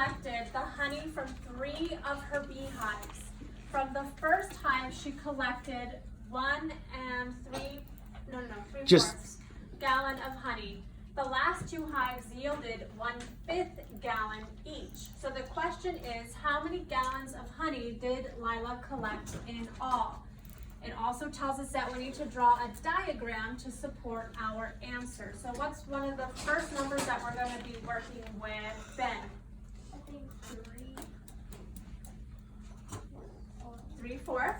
collected the honey from 3 of her beehives. From the first hive, she collected 3/4 gallon of honey. The last 2 hives yielded 1/5 gallon each. So the question is, how many gallons of honey did Lila collect in all? It also tells us that we need to draw a diagram to support our answer. So what's one of the first numbers that we're going to be working with, Ben? I think 3. 3/4.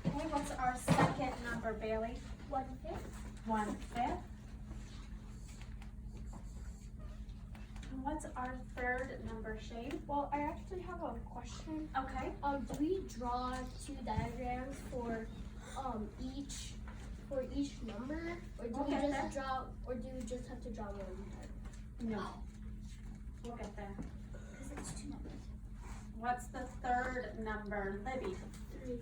Okay, what's our second number, Bailey? 1/5. 1/5. And what's our third number, Shane? Well, I actually have a question. Okay. Do we draw 2 diagrams for each number, or do We'll we get just there. draw, or do we just have to draw one? No. We'll get there. Because it's 2 numbers. What's the third number, Libby? 3.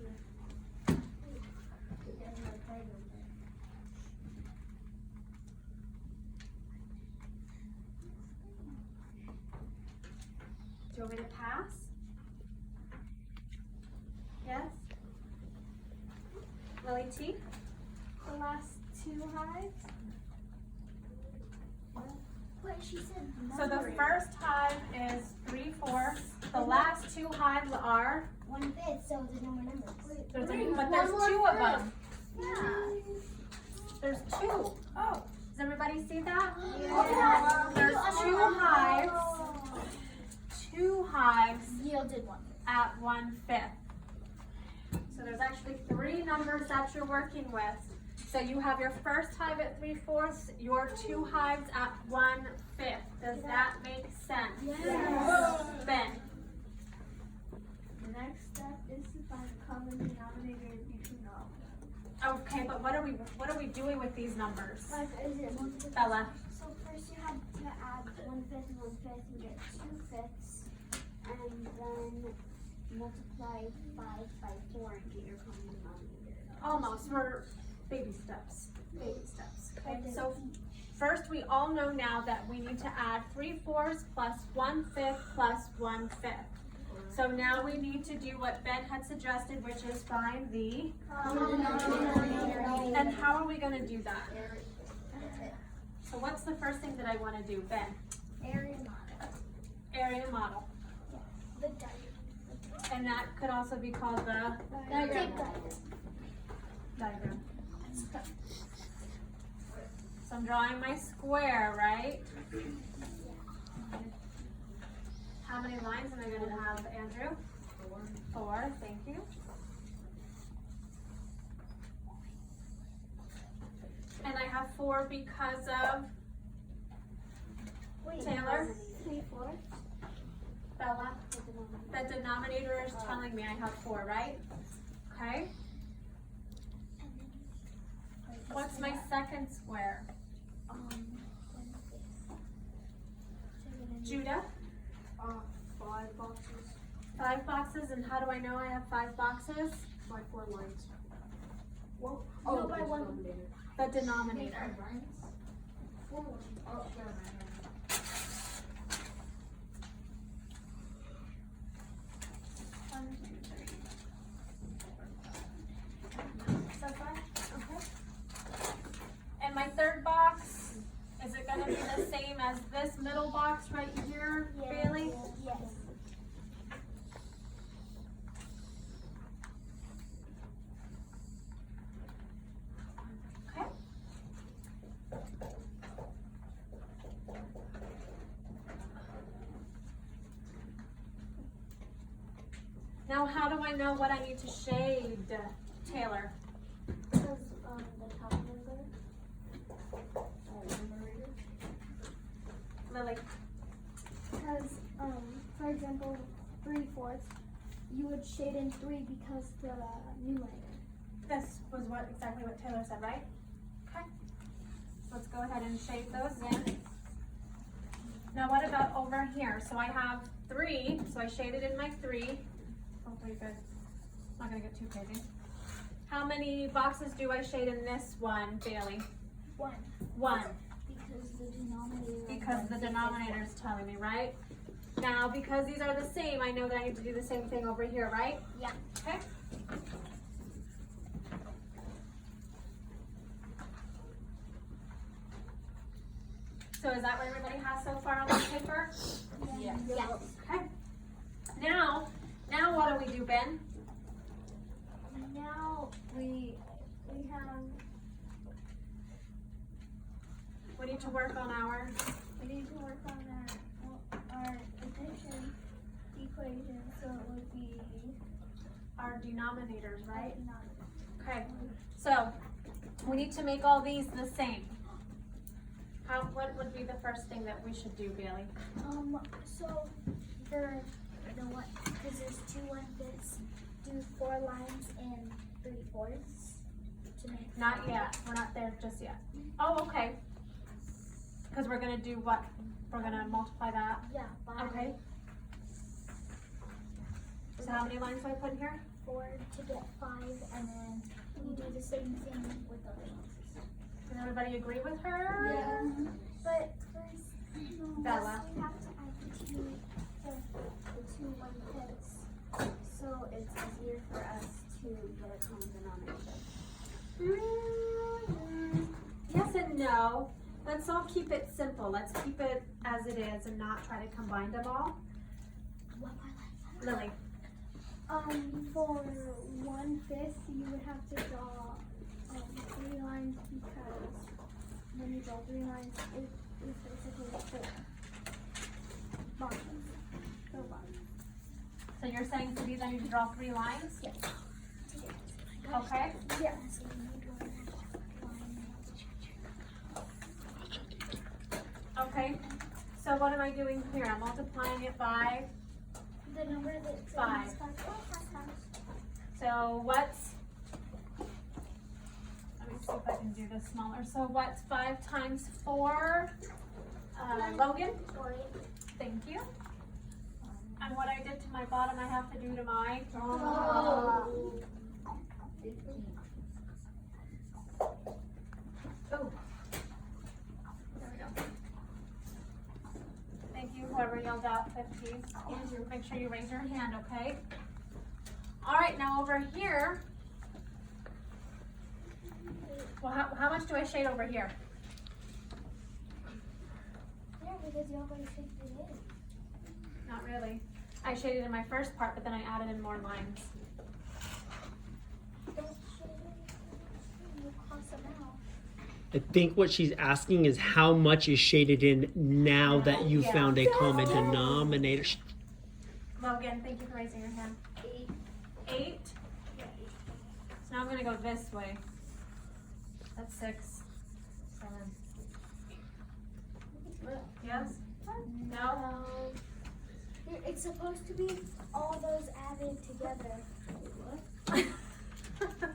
Do you want me to pass? Yes? Lily T? The last 2 hives. Wait, she said So the first hive is 3/4. The last 2 hives are, 1/5, so there's no more numbers. but there's 2 of them. Yeah. There's 2. Oh, does everybody see that? Yeah. There's 2 hives. 2 hives Yielded 1. at 1/5. So there's actually 3 numbers that you're working with. So you have your first hive at 3/4, your 2 hives at 1/5. Does that make sense? Yes. Ben? The next step is to find a common denominator between all of them. Okay, but what are we doing with these numbers? Like, is it multiple? Bella? So first you have to add 1/5 and 1/5 and get 2/5, and then multiply 5 by 4 and get your common denominator. Almost. We're baby steps. Baby steps. Okay, so first we all know now that we need to add 3/4 plus 1/5 plus 1/5. So now we need to do what Ben had suggested, which is find the Common denominator. And how are we going to do that? So what's the first thing that I want to do, Ben? Area model. Area model. The diagram. And that could also be called the diagram. So I'm drawing my square, right? How many lines am I going to have, Andrew? 4, thank you. And I have 4 because of Taylor? 3/4. Bella? The denominator is telling me I have 4, right? Okay. What's my second square? Judah? 5 boxes. 5 boxes, and how do I know I have 5 boxes? By 4 lines. Well, Oh, by 1. The denominator. 4 lines. Oh, yeah, So 5? Okay. And my third box, is it gonna be the same as this middle box right here, Bailey? Yes. Okay. Now, how do I know what I need to shade, Taylor? Because the top number. Numerator. Lily? Because, for example, 3/4, you would shade in 3 because the numerator. This was exactly what Taylor said, right? Okay. So let's go ahead and shade those in. Now what about over here? So I have 3, so I shaded in my 3. Hopefully good. I'm not gonna get too crazy. How many boxes do I shade in this one, Bailey? 1. 1. Because the denominator. Because the denominator is telling me, right? Now, because these are the same, I know that I need to do the same thing over here, right? Yeah. Okay. So is that what everybody has so far on this paper? Yes. Yes. Okay. Now what do we do, Ben? Now we have. We need to work on our, We need to work on our addition equation, so it would be our denominators, right? not. Okay. So we need to make all these the same. What would be the first thing that we should do, Bailey? So for the one, because there's 2 1/5s, do 4 lines and 3/4 to make. Not yet. We're not there just yet. Oh, okay. Because we're gonna do what? We're gonna multiply that. Yeah. By Okay. So how many lines do I put in here? 4 to get 5, and then we do the same thing with the other ones. Does everybody agree with her? Yeah. But first, Bella. we have to add the 2 1/5s, so it's easier for us to get a common denominator. Yes and no. Let's all keep it simple. Let's keep it as it is and not try to combine them all. What my life? Lily. For 1/5, you would have to draw 3 lines, because when you draw 3 lines, it is basically 4 bottoms. 4 bottoms. So you're saying for these I need to draw 3 lines? Yes. Okay. Yes. Okay. So what am I doing here? I'm multiplying it by, The number that's 5. 5. so what's, let me see if I can do this smaller. So what's 5 times 4? Logan? 40. Thank you. And what I did to my bottom, I have to do to my, Oh. oh. There we go. Thank you, whoever yelled out 50. Andrew, make sure you raise your hand, okay? All right, now over here, well, how much do I shade over here? Yeah, because you already figured it in. Not really. I shaded in my first part, but then I added in more lines. Don't shade it. You cross them out. I think what she's asking is how much is shaded in now that you Yeah. found a common denominator. Logan, thank you for raising your hand. 8. 8. So now I'm gonna go this way. That's 6, 7. Yes? No? It's supposed to be all those added together. What?